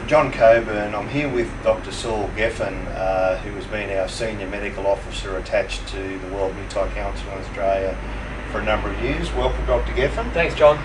John Coburn. I'm here with Dr. Saul Geffen, who has been our Senior Medical Officer attached to the World Muay Thai Council in Australia for a number of years. Welcome, Dr. Geffen. Thanks, John.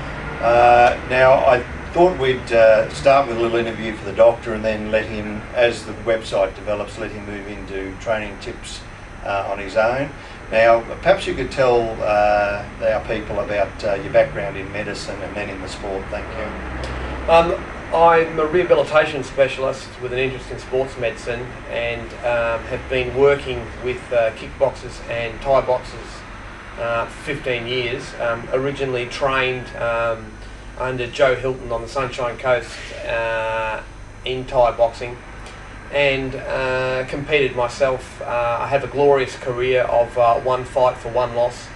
Now, I thought we'd start with a little interview for the doctor and then let him, as the website develops, let him move into training tips on his own. Now, perhaps you could tell our people about your background in medicine and then in the sport. Thank you. I'm a rehabilitation specialist with an interest in sports medicine and have been working with kickboxers and Thai boxers for 15 years. Originally trained under Joe Hilton on the Sunshine Coast in Thai boxing, and competed myself. I have a glorious career of one fight for one loss.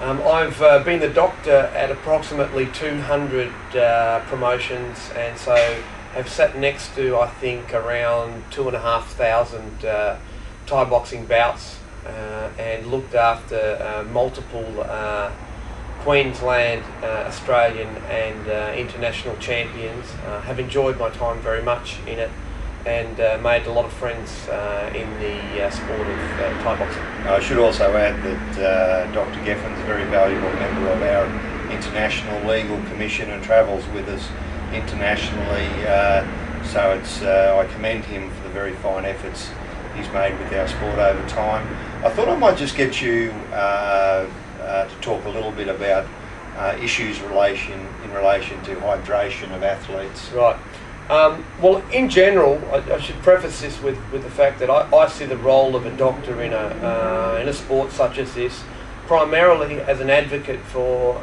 I've been the doctor at approximately 200 promotions, and so have sat next to, I think, around 2,500 Thai boxing bouts, and looked after multiple Queensland, Australian and international champions. Have enjoyed my time very much in it, and made a lot of friends in the sport of Thai boxing. I should also add that Dr. Geffen's a very valuable member of our International Legal Commission and travels with us internationally, so I commend him for the very fine efforts he's made with our sport over time. I thought I might just get you to talk a little bit about issues in relation to hydration of athletes. Right. Well, in general, I should preface this with the fact that I see the role of a doctor in a sport such as this primarily as an advocate for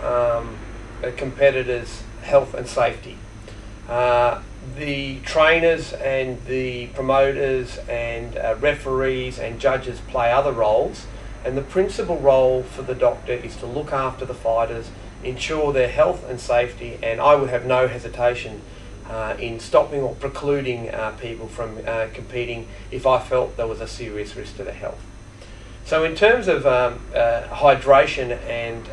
a competitor's health and safety. The trainers and the promoters and referees and judges play other roles, and the principal role for the doctor is to look after the fighters, ensure their health and safety, and I would have no hesitation in stopping or precluding people from competing if I felt there was a serious risk to their health. So in terms of hydration and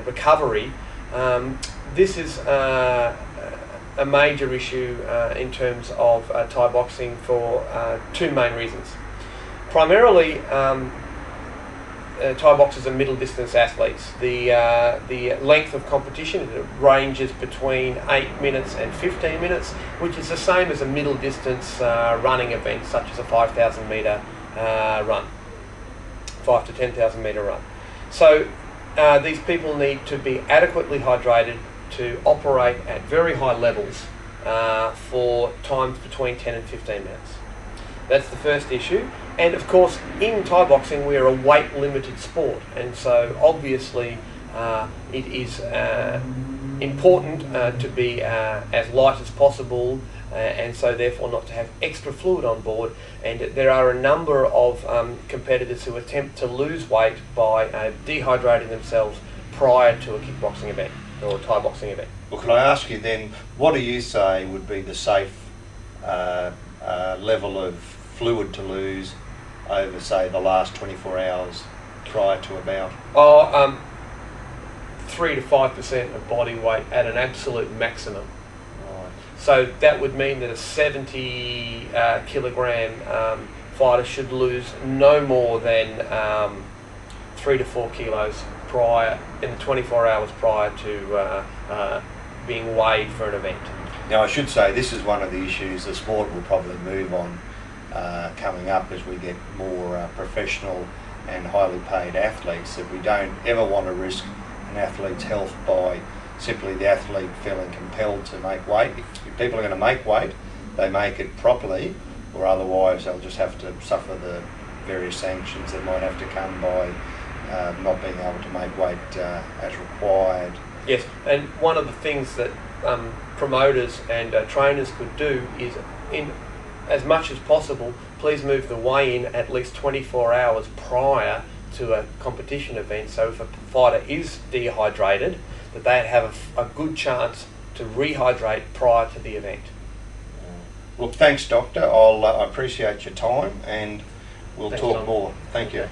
recovery, this is a major issue in terms of Thai boxing for two main reasons. Primarily, Thai boxers are middle distance athletes. The length of competition ranges between 8 minutes and 15 minutes, which is the same as a middle distance running event such as a 5,000 metre run, 5 to 10,000 metre run. So these people need to be adequately hydrated to operate at very high levels for times between 10 and 15 minutes. That's the first issue. And of course, in Thai boxing, we are a weight-limited sport, and so obviously it is important to be as light as possible, and so therefore not to have extra fluid on board. And there are a number of competitors who attempt to lose weight by dehydrating themselves prior to a kickboxing event or a Thai boxing event. Well, can I ask you then, what do you say would be the safe level of fluid to lose over, say, the last 24 hours prior to a bout? 3 to 5% of body weight at an absolute maximum. Right. So that would mean that a 70 kilogram fighter should lose no more than 3 to 4 kilos in the 24 hours prior to being weighed for an event. Now, I should say this is one of the issues the sport will probably move on coming up as we get more professional and highly paid athletes, that we don't ever want to risk an athlete's health by simply the athlete feeling compelled to make weight. If people are going to make weight, they make it properly, or otherwise they'll just have to suffer the various sanctions that might have to come by not being able to make weight as required. Yes, and one of the things that promoters and trainers could do is, in as much as possible, please move the weigh-in at least 24 hours prior to a competition event, so if a fighter is dehydrated, that they have a good chance to rehydrate prior to the event. Look, thanks, Doctor. I appreciate your time, and we'll talk more. Thank you.